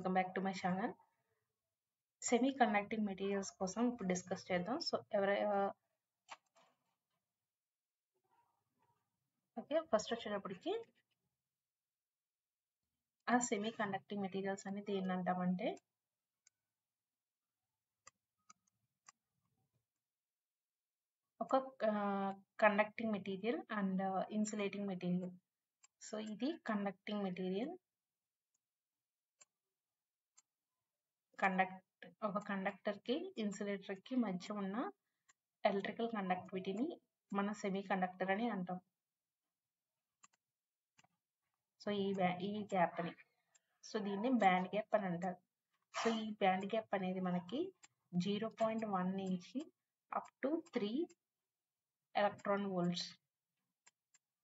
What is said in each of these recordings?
Welcome back to my channel. Semi conducting materials కోసం ఇప్పుడు discuss చేద్దాం. సో ఓకే, ఫస్ట్ వచ్చేటప్పటికి ఆ సెమీ కండక్టింగ్ మెటీరియల్స్ అనేది ఏంటంటామంటే ఒక conducting material and insulating material. So ఇది కండక్టింగ్ మెటీరియల్, ఒక కండక్టర్కి ఇన్సులేటర్కి మధ్య ఉన్న ఎలక్ట్రికల్ కండక్టివిటీని మనం సెమీ కండక్టర్ అని అంటాం. సో ఈ గ్యాప్ అని, సో దీన్ని బ్యాండ్ గ్యాప్ అని అంటారు. సో ఈ బ్యాండ్ గ్యాప్ అనేది మనకి 0.1 నుంచి అప్ టు 3 ఎలక్ట్రాన్ వోల్ట్స్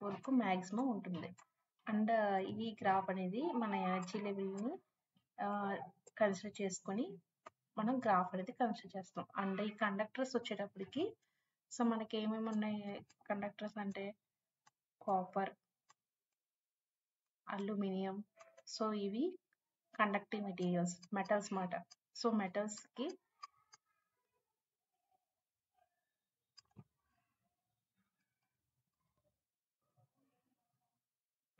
వరకు మ్యాక్సిమం ఉంటుంది. అండ్ ఈ గ్రాఫ్ అనేది మన ఎనర్జీ లెవెల్ని కన్సిడర్ చేసుకొని మనం గ్రాఫ్ అనేది కన్సిడర్ చేస్తాం. అండ్ ఈ కండక్టర్స్ వచ్చేటప్పటికి సో మనకి ఏమేమి ఉన్నాయి కండక్టర్స్ అంటే కాపర్, అల్యూమినియం. సో ఇవి కండక్టింగ్ మెటీరియల్స్, మెటల్స్ మాట. సో మెటల్స్కి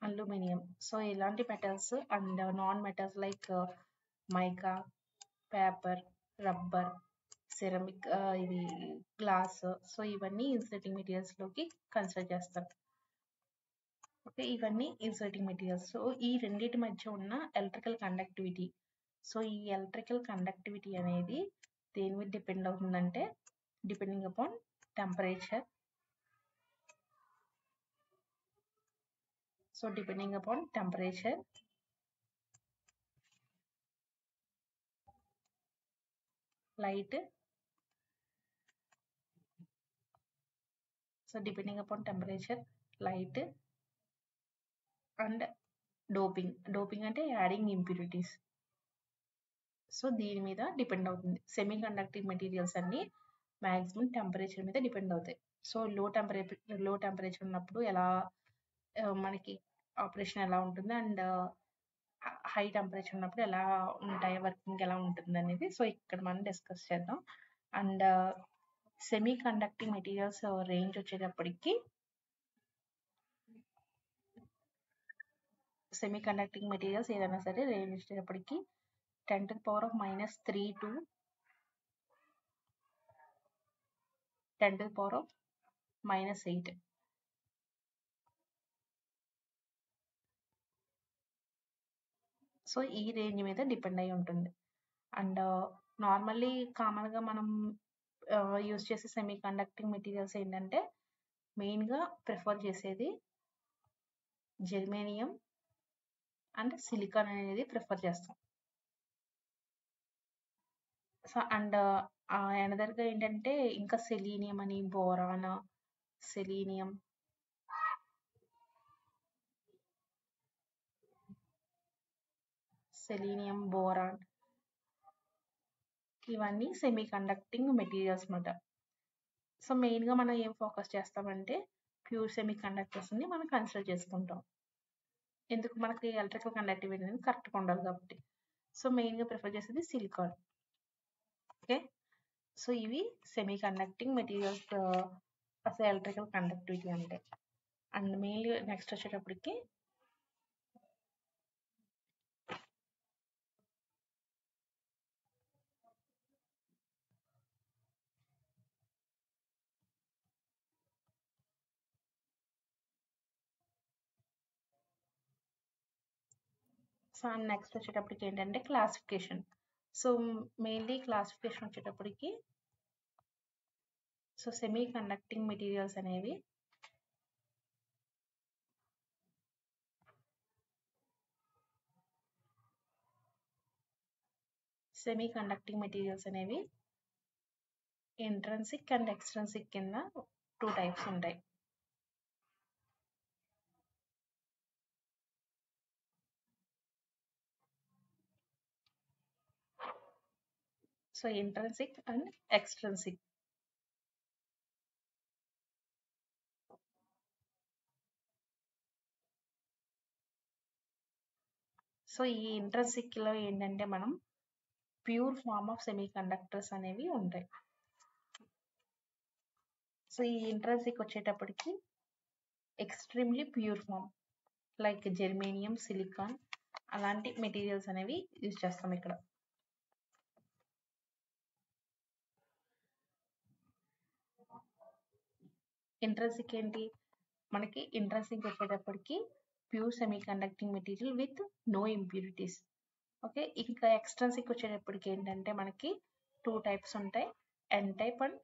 అల్యూమినియం. సో ఇలాంటి metals and non metals like mica, paper, rubber, ceramic, ఇది గ్లాస్. సో ఇవన్నీ ఇన్సులేటింగ్ మెటీరియల్స్లోకి కన్సిడర్ చేస్తారు. ఓకే, ఇవన్నీ ఇన్సులేటింగ్ మెటీరియల్స్. సో ఈ రెండింటి మధ్య ఉన్న ఎలక్ట్రికల్ కండక్టివిటీ. సో ఈ ఎలక్ట్రికల్ కండక్టివిటీ అనేది దేని మీద డిపెండ్ అవుతుందంటే depending upon temperature. So depending upon temperature, light. So depending upon temperature, light, and doping అంటే యాడింగ్ ఇంప్యూరిటీస్. సో దీని మీద డిపెండ్ అవుతుంది. సెమీ కండక్టింగ్ మెటీరియల్స్ అన్ని మ్యాక్సిమం టెంపరేచర్ మీద డిపెండ్ అవుతాయి. సో లో టెంపరేచర్ ఉన్నప్పుడు ఎలా మనకి ఆపరేషన్ ఎలా ఉంటుంది, అండ్ హై టెంపరేచర్ ఉన్నప్పుడు ఎలా ఉంటాయి, వర్కింగ్ ఎలా ఉంటుంది అనేది సో ఇక్కడ మనం డిస్కస్ చేద్దాం. And semi conducting materials range వచ్చేటప్పటికి సెమీ కండక్టింగ్ మెటీరియల్స్ ఏదైనా సరే రేంజ్ వచ్చేటప్పటికి 10⁻³ to 10⁻⁻8. సో ఈ రేంజ్ మీద డిపెండ్ అయి ఉంటుంది. అండ్ నార్మల్లీ కామన్గా మనం యూజ్ చేసే సెమీ కండక్టింగ్ మెటీరియల్స్ ఏంటంటే మెయిన్గా ప్రిఫర్ చేసేది జెర్మేనియం అండ్ సిలికాన్ అనేది ప్రిఫర్ చేస్తాం. సో అండ్ అనదర్గా ఏంటంటే ఇంకా సెలీనియం అని, బోరాన్, సెలీనియం, బోరాన్, ఇవన్నీ సెమీ కండక్టింగ్ మెటీరియల్స్ అన్నమాట. సో మెయిన్గా మనం ఏం ఫోకస్ చేస్తామంటే ప్యూర్ సెమీ కండక్టర్స్ని మనం కన్సిడర్ చేసుకుంటాం. ఎందుకు మనకి ఎలక్ట్రికల్ కండక్టివిటీ అనేది కరెక్ట్గా ఉండాలి కాబట్టి. సో మెయిన్గా ప్రిఫర్ చేసేది సిలికాన్. ఓకే, సో ఇవి సెమీ కండక్టింగ్ మెటీరియల్స్ అసలు ఎలక్ట్రికల్ కండక్టివిటీ అంటే. అండ్ మెయిన్లీ నెక్స్ట్ వచ్చేటప్పటికి ఏంటంటే క్లాసిఫికేషన్. సో మెయిన్లీ క్లాసిఫికేషన్ వచ్చేటప్పటికి సో సెమీ కండక్టింగ్ మెటీరియల్స్ అనేవి ఇంట్రిన్సిక్ అండ్ ఎక్స్ట్రిన్సిక్ కింద 2 టైప్స్ ఉంటాయి. So intrinsic and extrinsic. So ఈ ఇంట్రెన్సిక్లో ఏంటంటే మనం pure form of semi conductors అనేవి ఉంటాయి. సో ఈ ఇంట్రెన్సిక్ వచ్చేటప్పటికి extremely pure form like germanium, silicon అలాంటి మెటీరియల్స్ అనేవి యూజ్ చేస్తాం ఇక్కడ. ఇంట్రెన్సిక్ ఏంటి, మనకి ఇంట్రెన్సిక్ వచ్చేటప్పటికి pure semi conducting material with no impurities. Okay, ఇంకా ఎక్స్ట్రెన్సిక్ వచ్చేటప్పటికి ఏంటంటే మనకి 2 టైప్స్ ఉంటాయి, n type and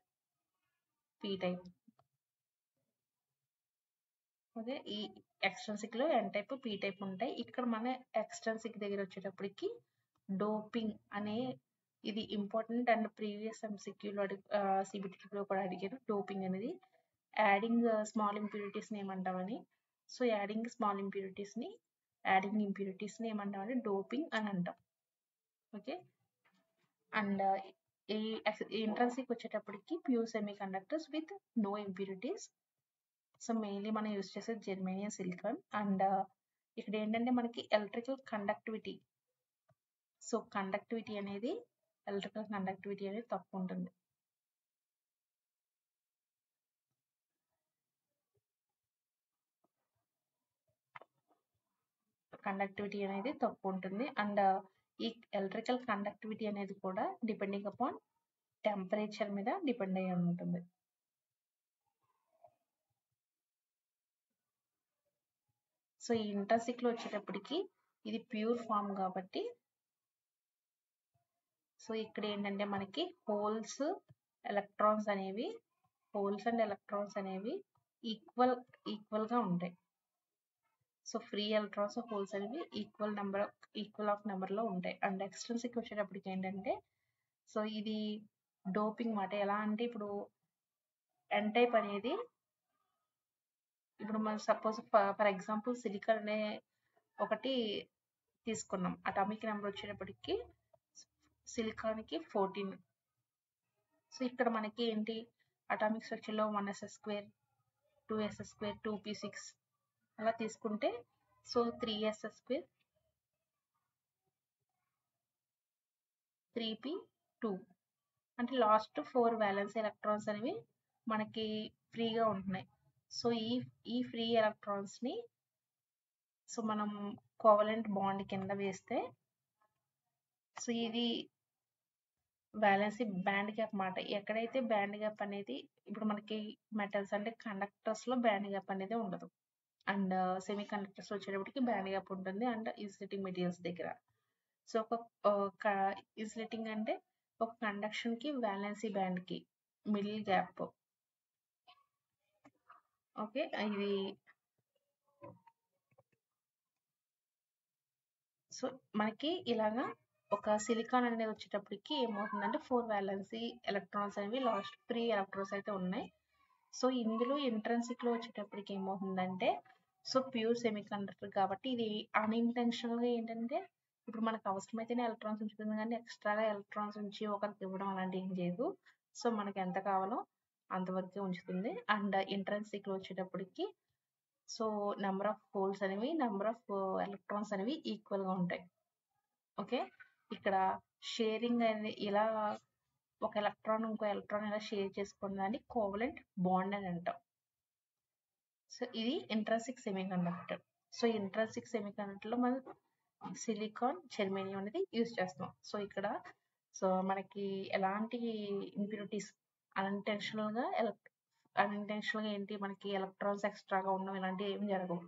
P type. Okay, ఈ ఎక్స్ట్రెన్సిక్ లో ఎన్ టైప్, పీ టైప్ ఉంటాయి. ఇక్కడ మన ఎక్స్ట్రెన్సిక్ దగ్గర వచ్చేటప్పటికి డోపింగ్ అనే ఇది ఇంపార్టెంట్ అండ్ ప్రీవియస్ ఎంసీక్యూలో సిబిటీలో కూడా అడిగారు. డోపింగ్ అనేది యాడింగ్ స్మాల్ ఇంప్యూరిటీస్ని ఏమంటామని. సో యాడింగ్ స్మాల్ ఇంప్యూరిటీస్ని ఏమంటామని డోపింగ్ అని అంటాం. ఓకే, అండ్ ఈ ఇంట్రెన్సిక్ వచ్చేటప్పటికి pure semiconductors with no impurities. So mainly మనం యూజ్ చేసేది జెర్మేనియం, సిలికాన్. అండ్ ఇక్కడ ఏంటంటే మనకి ఎలక్ట్రికల్ కండక్టివిటీ అనేది తక్కువ ఉంటుంది. అండ్ ఈ ఎలక్ట్రికల్ కండక్టివిటీ అనేది కూడా డిపెండింగ్ అపాన్ టెంపరేచర్ మీద డిపెండ్ అయ్యి ఉంటుంది. సో ఈ ఇంట్రెన్సిక్ లో వచ్చేటప్పటికి ఇది ప్యూర్ ఫామ్ కాబట్టి సో ఇక్కడ ఏంటంటే మనకి హోల్స్ అండ్ ఎలక్ట్రాన్స్ అనేవి ఈక్వల్ గా ఉంటాయి. సో ఫ్రీ ఎలక్ట్రాన్స్, హోల్స్ అనేవి ఈక్వల్ ఆఫ్ నెంబర్ లో ఉంటాయి. అండ్ ఎక్స్ట్రెన్సిక్ వచ్చేటప్పటికి ఏంటంటే సో ఇది డోపింగ్ మాట. ఎలా అంటే ఇప్పుడు ఎన్ టైప్ అనేది, ఇప్పుడు మనం సపోజ్ ఫర్ ఎగ్జాంపుల్ సిలికాన్ అనే ఒకటి తీసుకున్నాం. అటామిక్ నెంబర్ వచ్చేటప్పటికి సిలికాన్కి 14. సో ఇక్కడ మనకి ఏంటి అటామిక్ స్ట్రక్చర్లో 1s2, 2s2, 2p6 అలా తీసుకుంటే సో 3s2, 3p2 అంటే లాస్ట్ 4 వ్యాలెన్స్ ఎలక్ట్రాన్స్ అనేవి మనకి ఫ్రీగా ఉంటున్నాయి. సో ఈ ఫ్రీ ఎలక్ట్రాన్స్ని సో మనం కోవలెంట్ బాండ్ కింద వేస్తే సో ఇది వ్యాలెన్సీ బ్యాండ్ గ్యాప్ మాట. ఎక్కడైతే బ్యాండ్ గ్యాప్ అనేది ఇప్పుడు మనకి మెటల్స్ అంటే కండక్టర్స్లో బ్యాండ్ గ్యాప్ అనేది ఉండదు. అండ్ సెమీ కండక్టర్స్ వచ్చేటప్పటికి బ్యాండ్ గ్యాప్ ఉంటుంది అండ్ ఇన్సులేటింగ్ మెటీరియల్స్ దగ్గర. సో ఒక ఇన్సులేటింగ్ అంటే ఒక కండక్షన్కి వ్యాలెన్సీ బ్యాండ్కి మిడిల్ గ్యాప్. ఓకే, ఇది సో మనకి ఇలాగా ఒక సిలికాన్ అనేది వచ్చేటప్పటికి ఏమవుతుందంటే 4 వ్యాలెన్సీ ఎలక్ట్రాన్స్ అనేవి లాస్ట్ 3 ఎలక్ట్రాన్స్ అయితే ఉన్నాయి. సో ఇందులో ఇంట్రెన్సిక్ లో వచ్చేటప్పటికి ఏమవుతుందంటే సో ప్యూర్ సెమీ కండక్టర్ కాబట్టి ఇది అన్ఇంటెన్షనల్గా ఏంటంటే ఇప్పుడు మనకు అవసరమైతేనే ఎలక్ట్రాన్స్ ఉంచుతుంది, కానీ ఎక్స్ట్రాగా ఎలక్ట్రాన్స్ ఉంచి ఒకరికి ఇవ్వడం అలాంటివి ఏం చేయదు. సో మనకి ఎంత కావాలో అంతవరకే ఉంచుతుంది. అండ్ ఇంట్రెన్సిక్ లో వచ్చేటప్పటికి సో నెంబర్ ఆఫ్ హోల్స్ అనేవి, నెంబర్ ఆఫ్ ఎలక్ట్రాన్స్ అనేవి ఈక్వల్గా ఉంటాయి. ఓకే, ఇక్కడ షేరింగ్ అనేది ఇలా ఒక ఎలక్ట్రాన్ ఇంకో ఎలక్ట్రాన్ ఇలా షేర్ చేసుకున్నదాన్ని కోవలెంట్ బాండ్ అని అంటాం. సో ఇది intrinsic semiconductor. So intrinsic సెమీ కండక్టర్లో మనం సిలికాన్, జెర్మేనియం అనేది యూజ్ చేస్తాం. సో ఇక్కడ సో మనకి ఎలాంటి ఇంప్యూరిటీస్ అన్ఇంటెన్షనల్గా ఏంటి మనకి ఎలక్ట్రాన్స్ ఎక్స్ట్రాగా ఉండడం ఇలాంటివి ఏం జరగవు.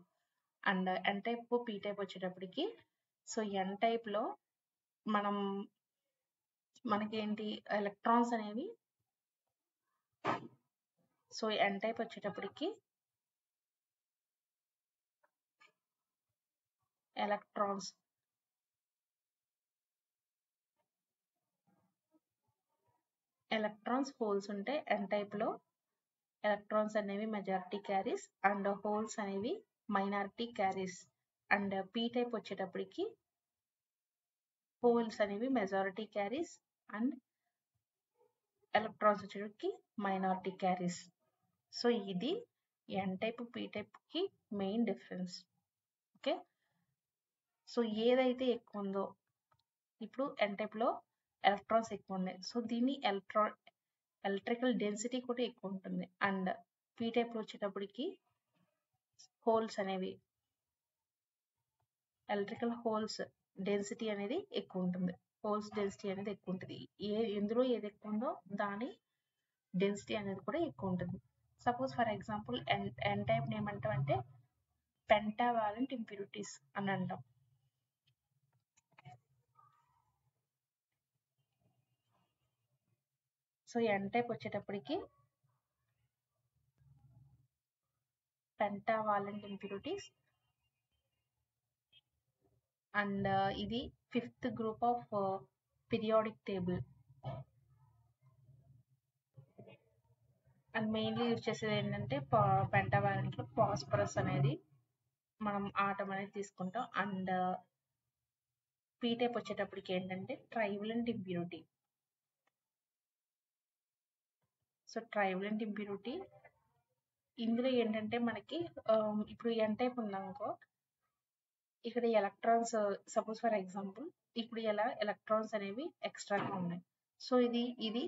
And N type, P type వచ్చేటప్పటికి సో ఎన్ టైప్లో మనకి ఏంటి ఎలక్ట్రాన్స్ అనేవి సో ఎన్ టైప్ వచ్చేటప్పటికి ఎలక్ట్రాన్స్ హోల్స్ ఉంటాయి. ఎన్ టైప్లో ఎలక్ట్రాన్స్ అనేవి మెజారిటీ క్యారీస్ అండ్ హోల్స్ అనేవి minority carriers. And P type వచ్చేటప్పటికి హోల్స్ అనేవి మెజారిటీ క్యారీస్ అండ్ ఎలక్ట్రాన్స్ వచ్చేటప్పటికి మైనారిటీ క్యారీస్. సో ఇది ఎన్ టైప్, పీ టైప్కి మెయిన్ డిఫరెన్స్. ఓకే, సో ఏదైతే ఎక్కువ ఉందో, ఇప్పుడు ఎన్ టైప్లో ఎలక్ట్రాన్స్ ఎక్కువ ఉన్నాయి, సో దీన్ని ఎలక్ట్రికల్ డెన్సిటీ కూడా ఎక్కువ ఉంటుంది. అండ్ పీ టైప్లో వచ్చేటప్పటికి హోల్స్ అనేవి, ఎలక్ట్రికల్ హోల్స్ డెన్సిటీ అనేది ఎక్కువ ఉంటుంది. హోల్స్ డెన్సిటీ అనేది ఎక్కువ ఉంటుంది. ఎందులో ఏది ఎక్కువ ఉందో దాని డెన్సిటీ అనేది కూడా ఎక్కువ ఉంటుంది. Suppose for example n type ఏమంటామంటే పెంటావాలెంట్ ఇంప్యూరిటీస్ అని అంటాం. సో ఎన్ టైప్ వచ్చేటప్పటికి పెంటావాలెంట్ ఇంప్యూరిటీస్, అండ్ ఇది 5th group of periodic table. And mainly use చేసేది ఏంటంటే పెంటావాలెంట్లో ఫాస్ఫరస్ అనేది మనం ఆటం అనేది తీసుకుంటాం. అండ్ పీ టైప్ వచ్చేటప్పటికి ఏంటంటే ట్రైవలెంట్ ఇంప్యూరిటీ. సో ట్రైవలెంట్ ఇంప్యూరిటీ ఇందులో ఏంటంటే మనకి ఇప్పుడు ఎన్ టైప్ ఉందనుకో, ఇక్కడ ఎలక్ట్రాన్స్ సపోజ్ ఫర్ ఎగ్జాంపుల్ ఇప్పుడు ఇలా ఎలక్ట్రాన్స్ అనేవి ఎక్స్ట్రాగా ఉన్నాయి. సో ఇది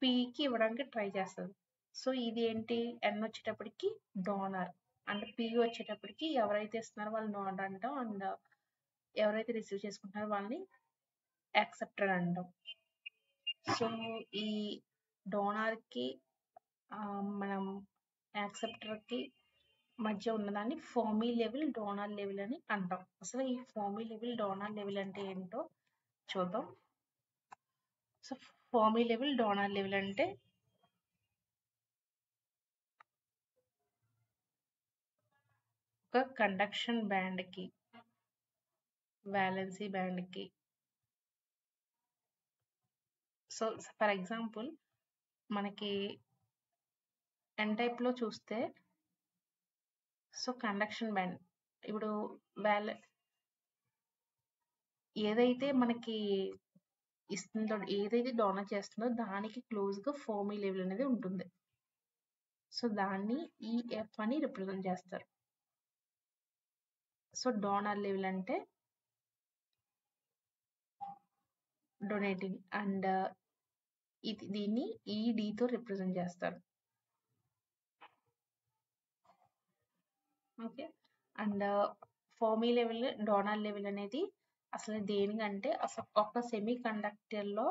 పీకి ఇవ్వడానికి ట్రై చేస్తుంది. సో ఇది ఏంటి, ఎన్ వచ్చేటప్పటికి డోనర్, అండ్ పీ వచ్చేటప్పటికి ఎవరైతే ఇస్తున్నారో వాళ్ళు డోనర్ అంటాం, అండ్ ఎవరైతే రిసీవ్ చేసుకుంటున్నారో వాళ్ళని యాక్సెప్టర్ అంటాం. సో ఈ డోనార్కి మనం యాక్సెప్టర్కి మధ్య ఉన్నదాన్ని ఫర్మీ లెవెల్, డోనార్ లెవెల్ అని అంటాం. అసలు ఈ ఫర్మీ లెవెల్, డోనార్ లెవెల్ అంటే ఏంటో చూద్దాం. So Fermi level, donor level అంటే ఒక కండక్షన్ బ్యాండ్కి, వ్యాలెన్సీ బ్యాండ్కి, సో ఫర్ ఎగ్జాంపుల్ మనకి ఎన్ టైప్లో చూస్తే, సో కండక్షన్ బ్యాండ్ ఇప్పుడు ఏదైతే మనకి ఇస్తుందో, ఏదైతే డోనర్ చేస్తుందో దానికి క్లోజ్గా ఫర్మీ లెవెల్ అనేది ఉంటుంది. సో దాన్ని ఈఎఫ్ అని రిప్రజెంట్ చేస్తారు. సో డోనర్ లెవెల్ అంటే డొనేటింగ్, అండ్ దీన్ని ఈడీతో రిప్రజెంట్ చేస్తారు. Okay, and fermi level, donor level అనేది అసలు దేనికంటే అసలు ఒక సెమీ కండక్టర్లో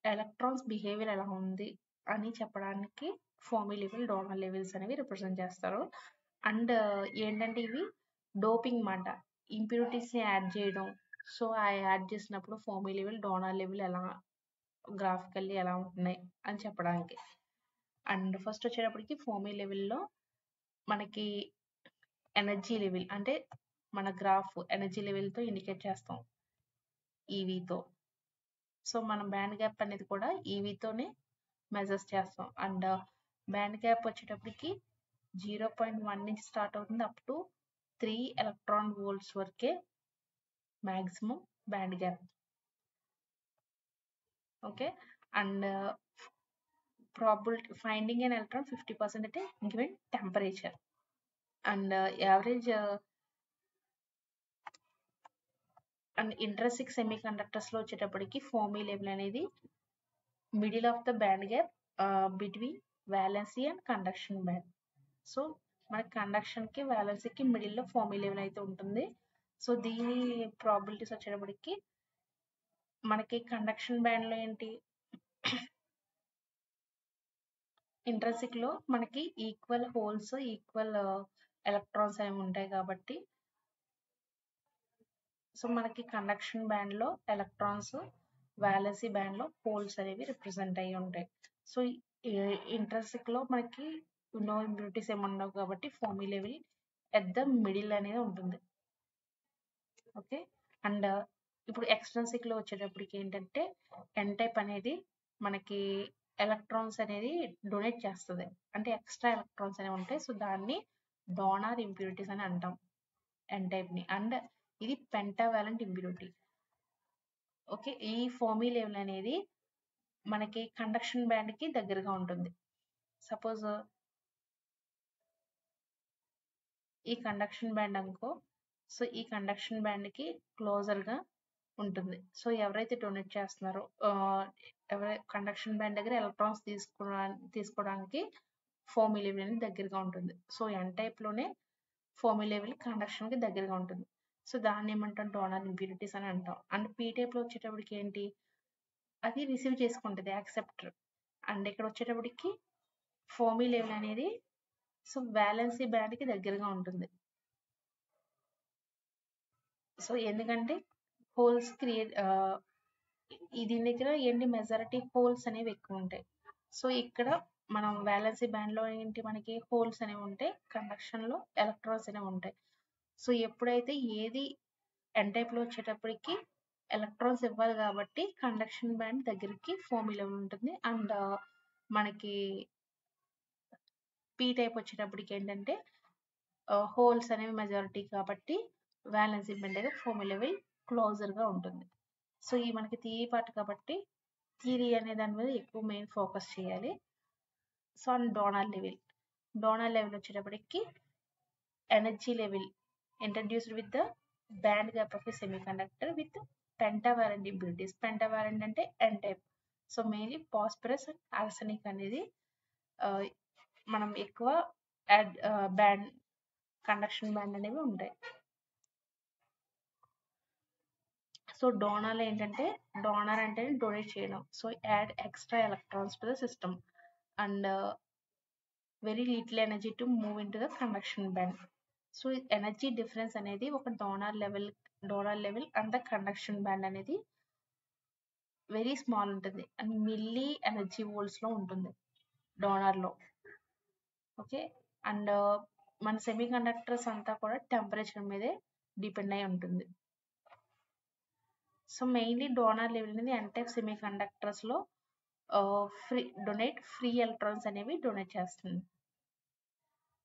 ఎలక్ట్రాన్స్ బిహేవియర్ ఎలా ఉంది అని చెప్పడానికి ఫర్మీ లెవెల్, డోనర్ లెవెల్స్ అనేవి రిప్రజెంట్ చేస్తారు. అండ్ ఏంటంటే ఇవి డోపింగ్ మాట, ఇంప్యూరిటీస్ని యాడ్ చేయడం. సో ఆ యాడ్ చేసినప్పుడు ఫర్మీ లెవెల్, డోనర్ లెవెల్ ఎలా గ్రాఫికల్లీ ఎలా ఉంటున్నాయి అని చెప్పడానికి. అండ్ ఫస్ట్ వచ్చేటప్పటికి ఫర్మీ లెవెల్లో మనకి ఎనర్జీ లెవెల్ అంటే మన గ్రాఫ్ ఎనర్జీ లెవెల్తో ఇండికేట్ చేస్తాం ఈవీతో. సో మనం బ్యాండ్ గ్యాప్ అనేది కూడా ఈవీతోనే మెజర్స్ చేస్తాం. అండ్ బ్యాండ్ గ్యాప్ వచ్చేటప్పటికి 0.1 నుంచి స్టార్ట్ అవుతుంది అప్ టు 3 ఎలక్ట్రాన్ వోల్ట్స్ వరకే maximum band gap. Okay, and probability finding an electron 50% at a given temperature. And average and intrinsic సెమీ కండక్టర్స్లో వచ్చేటప్పటికి ఫర్మీ లెవెల్ అనేది middle of the band gap between valency and conduction band. So మనకి కండక్షన్కి, వ్యాలెన్సీకి మిడిల్లో fermi level అయితే ఉంటుంది. So దీని ప్రాబిలిటీస్ వచ్చేటప్పటికి మనకి కండక్షన్ బ్యాండ్లో ఏంటి, ఇంట్రెన్సిక్లో మనకి ఈక్వల్ హోల్స్, ఈక్వల్ ఎలక్ట్రాన్స్ అనేవి ఉంటాయి కాబట్టి, సో మనకి కండక్షన్ బ్యాండ్లో ఎలక్ట్రాన్స్, వ్యాలెన్సీ బ్యాండ్లో హోల్స్ అనేవి రిప్రజెంట్ అయ్యి ఉంటాయి. సో ఇంట్రెన్సిక్లో మనకి నో ఇంప్యూరిటీస్ ఏమి ఉండవు కాబట్టి fermi level at the middle అనేది ఉంటుంది. ఓకే, అండ్ ఇప్పుడు ఎక్స్ట్రెన్సిక్లో వచ్చేటప్పటికి ఏంటంటే ఎన్ టైప్ అనేది మనకి ఎలక్ట్రాన్స్ అనేది డొనేట్ చేస్తుంది, అంటే ఎక్స్ట్రా ఎలక్ట్రాన్స్ అనేవి ఉంటాయి. సో దాన్ని డోనార్ ఇంప్యూరిటీస్ అని అంటాం ఎన్ టైప్ని. అండ్ ఇది పెంటావాలెంట్ ఇంప్యూరిటీ. ఓకే, ఈ ఫర్మీ లెవెల్ అనేది మనకి కండక్షన్ బ్యాండ్కి దగ్గరగా ఉంటుంది. సపోజ్ ఈ కండక్షన్ బ్యాండ్ అనుకో, సో ఈ కండక్షన్ బ్యాండ్కి క్లోజర్గా ఉంటుంది. సో ఎవరైతే డొనేట్ చేస్తున్నారో కండక్షన్ బ్యాండ్ దగ్గర ఎలక్ట్రాన్స్ తీసుకోవడానికి ఫోమీ లెవెల్ అనేది దగ్గరగా ఉంటుంది. సో ఎన్ టైప్లోనే ఫోమీ లెవెల్ కండక్షన్కి దగ్గరగా ఉంటుంది. సో దాన్ని ఏమంటాం, డోనర్ ఇంప్యూరిటీస్ అని అంటాం. అండ్ పీ టైప్లో వచ్చేటప్పటికి ఏంటి, అది రిసీవ్ చేసుకుంటుంది యాక్సెప్టర్. అండ్ ఇక్కడ వచ్చేటప్పటికి ఫోమీ లెవెల్ అనేది సో వ్యాలెన్సీ బ్యాండ్కి దగ్గరగా ఉంటుంది. సో ఎందుకంటే హోల్స్ దీని దగ్గర ఏంటి, మెజారిటీ హోల్స్ అనేవి ఎక్కువ ఉంటాయి. సో ఇక్కడ మనం వ్యాలెన్సీ బ్యాండ్లో ఏంటి, మనకి హోల్స్ అనేవి ఉంటాయి, కండక్షన్లో ఎలక్ట్రాన్స్ అనేవి ఉంటాయి. సో ఎప్పుడైతే ఏది ఎన్ టైప్లో వచ్చేటప్పటికి ఎలక్ట్రాన్స్ ఇవ్వాలి కాబట్టి కండక్షన్ బ్యాండ్ దగ్గరికి ఫోమీ లెవెల్ ఉంటుంది. అండ్ మనకి పీ టైప్ వచ్చేటప్పటికి ఏంటంటే హోల్స్ అనేవి మెజారిటీ కాబట్టి వ్యాలెన్సీ బ్యాండ్ దగ్గర ఫోమీ లెవెల్ క్లోజర్గా ఉంటుంది. సో ఈ మనకి థియరీ పార్ట్ కాబట్టి థియరీ అనే దాని మీద ఎక్కువ మెయిన్ ఫోకస్ చేయాలి. సో అండ్ డోనర్ లెవెల్ వచ్చేటప్పటికి energy level introduced with the band gap of a semiconductor with pentavalent impurities. Pentavalent అంటే N type. So mainly phosphorus and arsenic అనేది మనం ఎక్కువ బ్యాండ్ కండక్షన్ బ్యాండ్ అనేవి ఉంటాయి. సో డోనర్ ఏంటంటే, donor అంటే donate చేయడం. So add extra electrons to the system and very little energy to move into the conduction band. So energy difference అనేది ఒక donor level and the conduction band అనేది very small ఉంటుంది and milli energy వోల్ట్స్లో ఉంటుంది డోనర్లో. Okay. And మన semi conductors అంతా కూడా temperature మీదే depend అయి ఉంటుంది. సో మెయిన్లీ డోనర్ లెవెల్ అనేది ఎన్ టైప్ సెమీ కండక్టర్స్లో ఫ్రీ ఎలక్ట్రాన్స్ అనేవి డొనేట్ చేస్తుంది.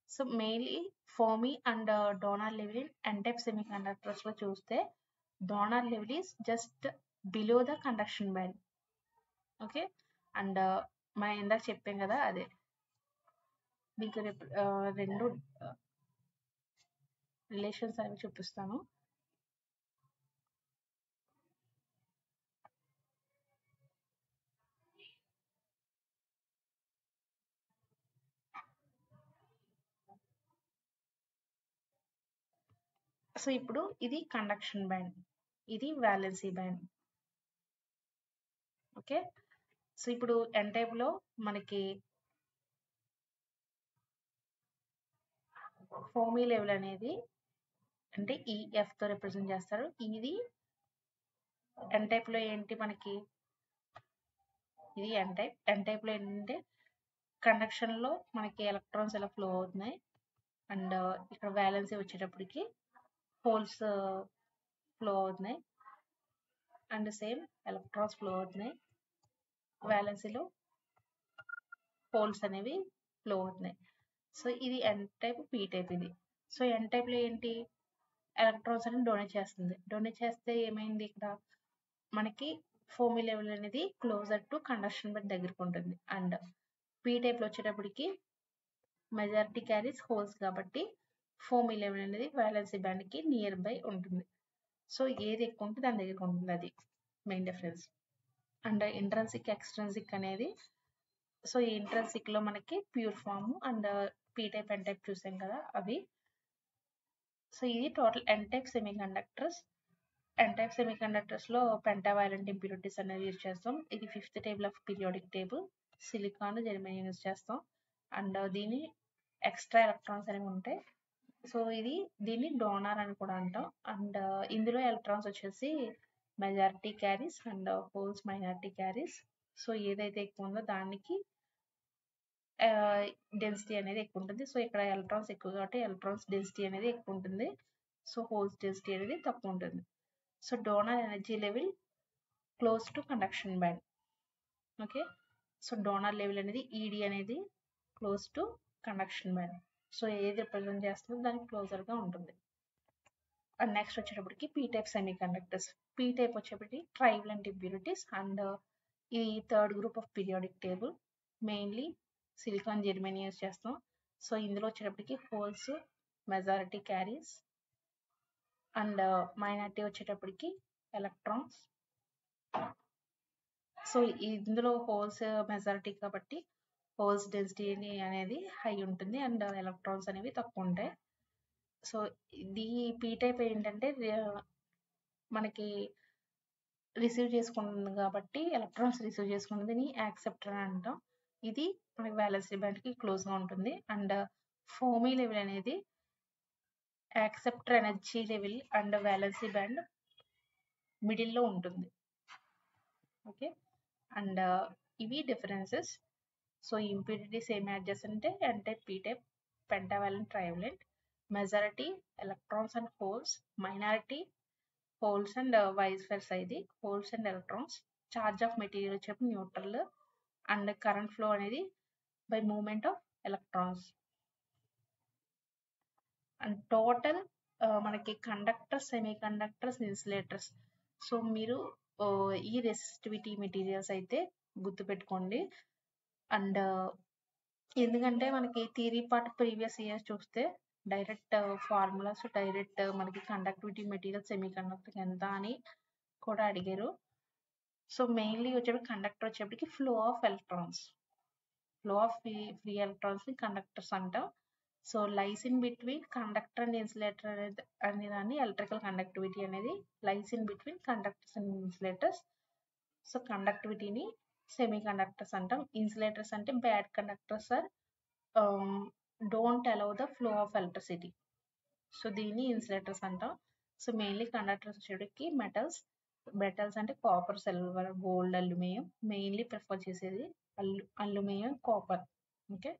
So mainly Fermi and donor level N type సెమీ కండక్టర్స్లో చూస్తే donor level is just below the conduction band. Okay. And మనం ఇందాక చెప్పాం కదా, అదే మీకు రెండు రిలేషన్స్ అనేవి చూపిస్తాను. సో ఇప్పుడు ఇది కండక్షన్ బ్యాండ్, ఇది వ్యాలెన్సీ బ్యాండ్. ఓకే. సో ఇప్పుడు ఎన్ టైప్లో మనకి ఫోమీ లెవెల్ అనేది అంటే ఈఎఫ్తో రిప్రజెంట్ చేస్తారు. ఇది ఎన్ టైప్లో ఏంటి, మనకి ఇది ఎన్ టైప్లో ఏంటంటే కండక్షన్లో మనకి ఎలక్ట్రాన్స్ ఎలా ఫ్లో అవుతున్నాయి అండ్ ఇక్కడ వ్యాలెన్సీ వచ్చేటప్పటికి హోల్స్ ఫ్లో అవుతున్నాయి అండ్ సేమ్ ఎలక్ట్రాన్స్ ఫ్లో అవుతున్నాయి, వ్యాలెన్సీలో హోల్స్ అనేవి ఫ్లో అవుతున్నాయి. సో ఇది ఎన్ టైప్, పీ టైప్ ఇది. సో ఎన్ టైప్లో ఏంటి, ఎలక్ట్రాన్స్ అనేది డొనేట్ చేస్తుంది. డొనేట్ చేస్తే ఏమైంది, ఇక్కడ మనకి ఫోమీ లెవెల్ అనేది క్లోజర్ టు కండక్షన్ బట్ దగ్గరకు ఉంటుంది. అండ్ పీ టైప్లో వచ్చేటప్పటికి మెజారిటీ క్యారీస్ హోల్స్ కాబట్టి ఫోమీ లెవెల్ అనేది వ్యాలెన్సీ బ్యాండ్కి నియర్ బై ఉంటుంది. సో ఏది ఎక్కువ ఉంటుంది దాని దగ్గర ఉంటుంది, అది main difference. And intrinsic extrinsic అనేది, సో ఈ ఇంట్రెన్సిక్లో మనకి pure form and P type N type చూసాం కదా అవి. సో ఇది total N type semiconductors. N type సెమీ కండక్టర్స్లో పెంటావైలెంట్ ఇంప్యూరిటీస్ అనేది యూజ్ చేస్తాం. ఇది 5th table of periodic table. Silicon, germanium use చేస్తాం. అండ్ దీని ఎక్స్ట్రా ఎలక్ట్రాన్స్ అనేవి ఉంటాయి. సో దీన్ని డోనర్ అని కూడా అంటాం. అండ్ ఇందులో ఎలక్ట్రాన్స్ వచ్చేసి majority carriers and holes minority carriers. So ఏదైతే ఎక్కువ ఉందో దానికి డెన్సిటీ అనేది ఎక్కువ ఉంటుంది. సో ఇక్కడ ఎలక్ట్రాన్స్ ఎక్కువ కాబట్టి ఎలక్ట్రాన్స్ డెన్సిటీ అనేది ఎక్కువ ఉంటుంది. సో హోల్స్ డెన్సిటీ అనేది తక్కువ ఉంటుంది. So donor energy level close to conduction band. Okay. So donor level అనేది ఈడీ అనేది close to conduction band. So ఏది రిప్రజెంట్ చేస్తుందో దానికి క్లోజర్గా ఉంటుంది. అండ్ నెక్స్ట్ వచ్చేటప్పటికి P type semi conductors. P type వచ్చేటప్పటికి ట్రైవలెంట్ ఇంప్యూరిటీస్ అండ్ ఇది 3rd group of periodic table. Mainly silicon, germanium use చేస్తాం. సో ఇందులో వచ్చేటప్పటికి holes majority carriers and minority వచ్చేటప్పటికి ఎలక్ట్రాన్స్. సో ఇందులో హోల్స్ మెజారిటీ కాబట్టి హోల్స్ డెన్సిటీ అనేది హై ఉంటుంది అండ్ ఎలక్ట్రాన్స్ అనేవి తక్కువ ఉంటాయి. సో ఇది పీ టైప్ ఏంటంటే మనకి రిసీవ్ చేసుకుంటుంది కాబట్టి ఎలక్ట్రాన్స్ రిసీవ్ చేసుకుంటుంది యాక్సెప్టర్ అని అంటాం. ఇది మనకి వ్యాలెన్సీ బ్యాండ్కి క్లోజ్గా ఉంటుంది. అండ్ ఫోమీ లెవెల్ అనేది acceptor energy level and valency band మిడిల్లో ఉంటుంది. ఓకే, అండ్ ఇవి డిఫరెన్సెస్. సో ఇంప్యూరిటీ సేమ్ యాడ్జెస్ అంటే P type pentavalent trivalent, majority electrons and holes, minority holes and vice versa ఇది holes and electrons, charge of material వచ్చేప్పుడు neutral and current flow అనేది by movement of electrons. And total మనకి conductors, semi conductors, insulators. So మీరు ఈ resistivity materials అయితే గుర్తుపెట్టుకోండి. And ఎందుకంటే మనకి థియరీ పార్ట్ ప్రీవియస్ ఇయర్స్ చూస్తే డైరెక్ట్ ఫార్ములాస్ డైరెక్ట్ మనకి కండక్టివిటీ మెటీరియల్ సెమీ కండక్టర్ ఎంత అని కూడా అడిగారు. సో మెయిన్లీ వచ్చేప్పటికి కండక్టర్ వచ్చేప్పటికి flow of electrons, flow of free electrons ని కండక్టర్స్ అంటాం. So lies in between conductor and insulator అనే దాన్ని ఎలక్ట్రికల్ కండక్టివిటీ అనేది lies in between conductors and insulators. So కండక్టివిటీని సెమీ కండక్టర్స్ అంటాం. ఇన్సులేటర్స్ అంటే bad conductors or don't allow the flow of electricity. So దీన్ని insulators అంటాం. So mainly conductors వచ్చేటికి metals అంటే copper, silver, gold, aluminium. Mainly prefer చేసేది aluminium, copper. Okay,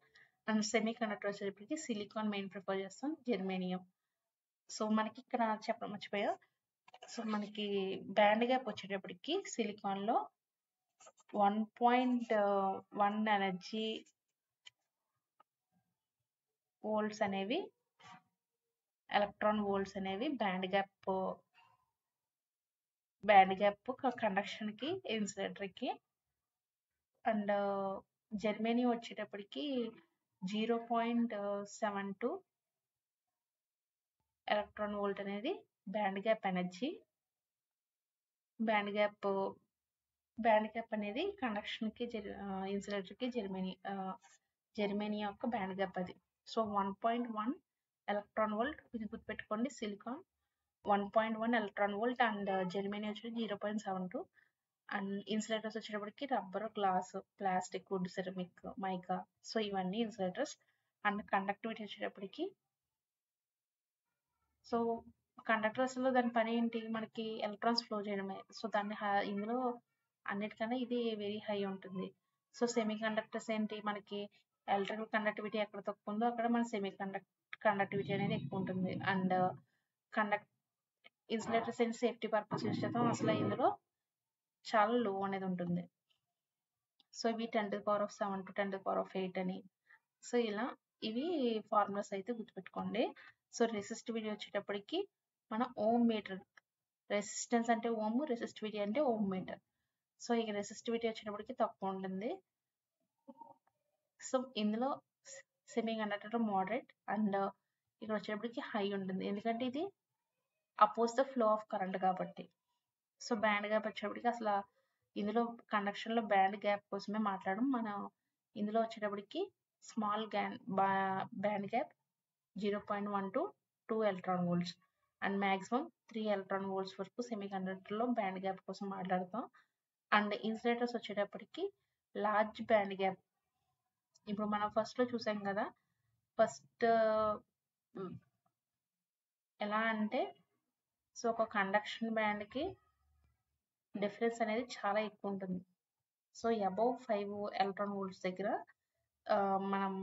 and semi conductor వచ్చేటప్పటికి silicon main prefer చేస్తాం, germanium. So మనకి ఇక్కడ చెప్పడం మర్చిపోయా. సో మనకి బ్యాండ్ గ్యాప్ వచ్చేటప్పటికి సిలికాన్ లో 1.1 ఎనర్జీ వోల్ట్స్ అనేవి, ఎలక్ట్రాన్ వోల్ట్స్ అనేవి బ్యాండ్ గ్యాప్ కండక్షన్ కి, ఇన్సులేటర్ కి. అండ్ జర్మనీ వచ్చేటప్పటికి 0.72 ఎలక్ట్రాన్ వోల్ట్ అనేది band gap energy. Band gap అనేది కండక్షన్ కి, ఇన్సులేటర్ కి జర్మనీ యొక్క బ్యాండ్ గ్యాప్ అది. సో 1.1 ఎలక్ట్రాన్ వోల్ట్ ఇది గుర్తుపెట్టుకోండి. Silicon 1.1 electron volt and Germany వచ్చి 0.72. అండ్ ఇన్సులేటర్స్ వచ్చేటప్పటికి rubber, glass, plastic, wood, ceramic, mica. So ఇవన్నీ ఇన్సులేటర్స్. అండ్ కండక్టివిటీ వచ్చేటప్పటికి, సో కండక్టర్స్ లో దాని పని ఏంటి, మనకి ఎలక్ట్రాన్స్ ఫ్లో చేయడమే. సో దాన్ని ఇందులో అన్నిటికన్నా ఇది వెరీ హై ఉంటుంది. సో సెమీ కండక్టర్స్ ఏంటి, మనకి ఎలక్ట్రికల్ కండక్టివిటీ ఎక్కడ తక్కువ ఉందో అక్కడ మన సెమీ కండక్టివిటీ అనేది ఎక్కువ ఉంటుంది. అండ్ ఇన్సులేటర్స్ ఏంటి, సేఫ్టీ పర్పస్ యూస్ చేస్తాం. అసలు ఇందులో చాలా లో అనేది ఉంటుంది. సో ఇవి 10⁻⁷ to 10⁻8 అని. సో ఇలా ఇవి ఫార్ములాస్ అయితే గుర్తుపెట్టుకోండి. సో రెసిస్టివిటీ వచ్చేటప్పటికి మన ఓమ్ మీటర్, రెసిస్టెన్స్ అంటే ఓమ్, రెసిస్టివిటీ అంటే ఓమ్ మీటర్. సో ఇక రెసిస్టివిటీ వచ్చేటప్పటికి తక్కువ ఉంటుంది. సో ఇందులో సెమీ కండక్టర్ మోడరేట్ అండ్ ఇక్కడ వచ్చేటప్పటికి హై ఉంటుంది, ఎందుకంటే ఇది oppose the flow of current కాబట్టి. సో బ్యాండ్ గ్యాప్ వచ్చేటప్పటికి అసలు ఇందులో కండక్షన్ లో బ్యాండ్ గ్యాప్ కోసమే మాట్లాడడం మనం. ఇందులో వచ్చేటప్పటికి small band gap 0.1 to 2 electron volts and maximum 3 electron volts వరకు సెమీ కండక్టర్ లో బ్యాండ్ గ్యాప్ కోసం మాట్లాడతాం. అండ్ ఇన్సులేటర్స్ వచ్చేటప్పటికి లార్జ్ బ్యాండ్ గ్యాప్. ఇప్పుడు మనం ఫస్ట్ లో చూసాం కదా, ఫస్ట్ ఎలా అంటే, సో ఒక కండక్షన్ బ్యాండ్ కి డిఫరెన్స్ అనేది చాలా ఎక్కువ ఉంటుంది. సో అబౌవ్ 5 ఎలక్ట్రాన్ వోల్ట్స్ దగ్గర మనం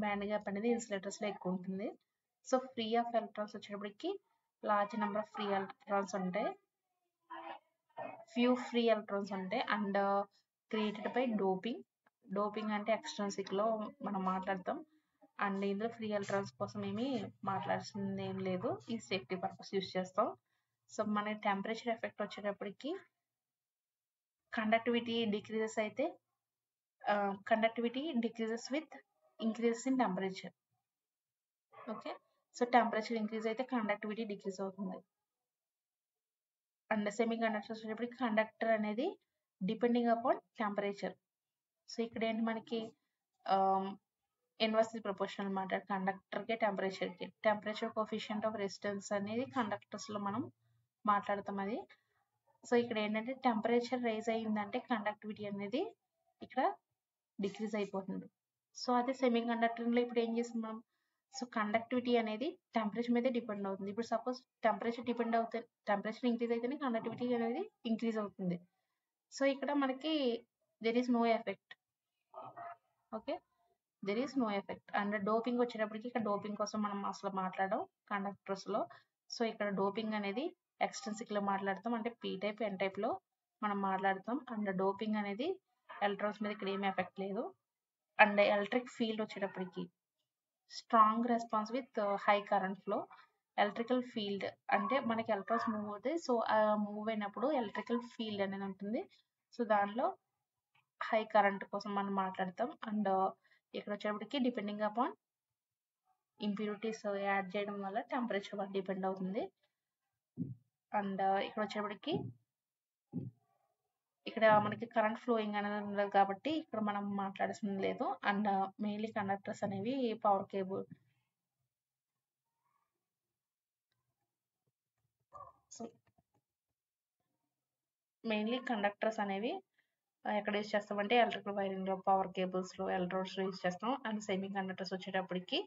బ్యాండ్ గ్యాప్ అనేది ఇన్సులేటర్స్ లో ఎక్కువ ఉంటుంది. సో ఫ్రీ ఆఫ్ ఎలక్ట్రాన్స్ వచ్చేటప్పటికి large number of free electrons ఉంటాయి, ఫ్యూ ఫ్రీ ఎలక్ట్రాన్స్ ఉంటాయి. అండ్ క్రియేటెడ్ బై డోపింగ్ అంటే ఎక్స్ట్రాన్సిక్ లో మనం మాట్లాడతాం. అండ్ ఇందులో ఫ్రీ ఎలక్ట్రాన్స్ కోసం ఏమి మాట్లాడాల్సింది ఏం లేదు, ఈ సేఫ్టీ పర్పస్ యూస్ చేస్తాం. సో మన టెంపరేచర్ ఎఫెక్ట్ వచ్చేటప్పటికి కండక్టివిటీ డిక్రీజెస్ అయితే conductivity decreases with increases in temperature. Okay, so temperature increase అయితే కండక్టివిటీ డిక్రీజ్ అవుతుంది. అండ్ సెమీ కండక్టర్స్ వచ్చేటప్పటికి కండక్టర్ అనేది డిపెండింగ్ అపాన్ టెంపరేచర్. సో ఇక్కడ ఏంటి మనకి ఇన్వర్స్లీ ప్రపోర్షనల్ అనమాట. కండక్టర్కి టెంపరేచర్ కోఎఫిషియంట్ ఆఫ్ రెసిస్టెన్స్ అనేది కండక్టర్స్లో మనం మాట్లాడతాం అది. సో ఇక్కడ ఏంటంటే టెంపరేచర్ రైజ్ అయ్యిందంటే కండక్టివిటీ అనేది ఇక్కడ డిక్రీజ్ అయిపోతుంది. సో అదే సెమీ కండక్టర్లో ఇప్పుడు ఏం చేస్తాం మనం, సో కండక్టివిటీ అనేది టెంపరేచర్ మీదే డిపెండ్ అవుతుంది. ఇప్పుడు సపోజ్ టెంపరేచర్ ఇంక్రీజ్ అయితేనే కండక్టివిటీ అనేది ఇంక్రీజ్ అవుతుంది. సో ఇక్కడ మనకి there is no effect. Okay, there is no effect. And doping వచ్చేటప్పటికి ఇక్కడ డోపింగ్ కోసం మనం అసలు మాట్లాడడం కండక్టర్స్లో. సో ఇక్కడ డోపింగ్ అనేది ఎక్స్టెన్సివ్లో మాట్లాడతాం, అంటే పీ టైప్ ఎన్ టైప్లో మనం మాట్లాడతాం. అండ్ డోపింగ్ అనేది ఎలక్ట్రాన్స్ మీద ఇక్కడ ఏమీ ఎఫెక్ట్ లేదు. అండ్ ఎలక్ట్రిక్ ఫీల్డ్ వచ్చేటప్పటికి strong response with high current flow. Electrical field అంటే మనకి ఎలక్ట్రాన్స్ మూవ్ అవుతాయి, సో మూవ్ అయినప్పుడు ఎలక్ట్రికల్ ఫీల్డ్ అనేది ఉంటుంది. సో దానిలో హై కరెంట్ కోసం మనం మాట్లాడతాం. అండ్ ఇక్కడ వచ్చేటప్పటికి డిపెండింగ్ అపాన్ ఇంప్యూరిటీస్ యాడ్ చేయడం వల్ల టెంపరేచర్ వల్ల డిపెండ్ అవుతుంది. అండ్ ఇక్కడ వచ్చేటప్పటికి ఇక్కడ మనకి కరెంట్ ఫ్లోయింగ్ అనేది ఉండదు కాబట్టి ఇక్కడ మనం మాట్లాడాల్సింది లేదు. అండ్ మెయిన్లీ కండక్టర్స్ అనేవి power cable. So mainly conductors అనేవి ఎక్కడ యూజ్ చేస్తామంటే ఎలక్ట్రికల్ వైరింగ్లో, పవర్ కేబుల్స్లో, ఎలక్ట్రోడ్స్లో యూజ్ చేస్తాం. అండ్ సెమీ కండక్టర్స్ వచ్చేటప్పటికి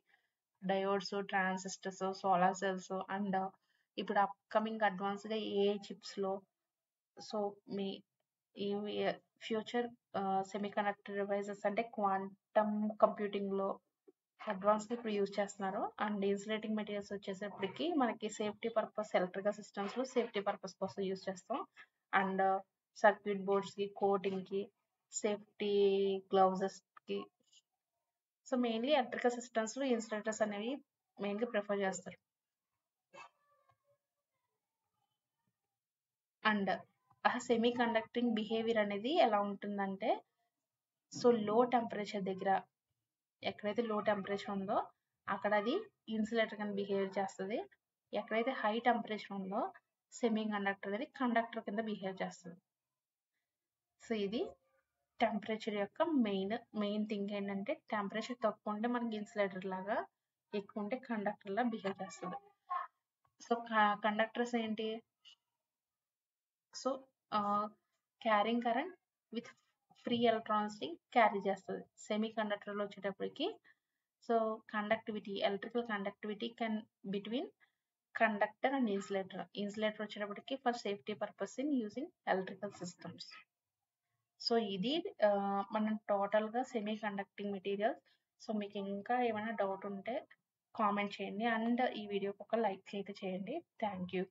diodes, transistors, solar cells, and ఇప్పుడు అప్కమింగ్ అడ్వాన్స్గా ఏఐ చిప్స్లో, సో మీ ఈ ఫ్యూచర్ సెమీ కండక్టర్ డివైజెస్ అంటే క్వాంటమ్ కంప్యూటింగ్లో అడ్వాన్స్గా ఇప్పుడు యూజ్ చేస్తున్నారు. అండ్ ఇన్సులేటింగ్ మెటీరియల్స్ వచ్చేసప్పటికి మనకి సేఫ్టీ పర్పస్, ఎలక్ట్రికల్ సిస్టమ్స్లో సేఫ్టీ పర్పస్ కోసం యూజ్ చేస్తాం. అండ్ సర్క్యూట్ బోర్డ్స్కి, కోటింగ్కి, సేఫ్టీ గ్లౌజెస్కి. సో మెయిన్లీ ఎలక్ట్రికల్ సిస్టమ్స్లో ఇన్సులేటర్స్ అనేవి మెయిన్గా ప్రిఫర్ చేస్తారు. అండ్ సెమీ కండక్టింగ్ బిహేవియర్ అనేది ఎలా ఉంటుందంటే, సో లో టెంపరేచర్ దగ్గర ఎక్కడైతే లో టెంపరేచర్ ఉందో అక్కడ అది ఇన్సులేటర్ కింద బిహేవ్ చేస్తుంది. ఎక్కడైతే హై టెంపరేచర్ ఉందో సెమీ కండక్టర్ అనేది కండక్టర్ కింద బిహేవ్ చేస్తుంది. సో ఇది టెంపరేచర్ యొక్క మెయిన్ థింగ్ ఏంటంటే, టెంపరేచర్ తక్కువ ఉంటే మనకి ఇన్సులేటర్ లాగా, ఎక్కువ ఉంటే కండక్టర్ లా బిహేవ్ చేస్తుంది. సో కండక్టర్స్ ఏంటి, so carrying current with free electrons ని క్యారీ చేస్తుంది. సెమీ కండక్టర్లో వచ్చేటప్పటికి so conductivity, electrical conductivity can between conductor and insulator. Insulator వచ్చేటప్పటికి for safety purpose in using electrical systems. So ఇది మనం టోటల్గా సెమీ కండక్టింగ్ మెటీరియల్స్. సో మీకు ఇంకా ఏమైనా డౌట్ ఉంటే కామెంట్ చేయండి. అండ్ ఈ వీడియోకి ఒక లైక్ అయితే చేయండి. Thank you.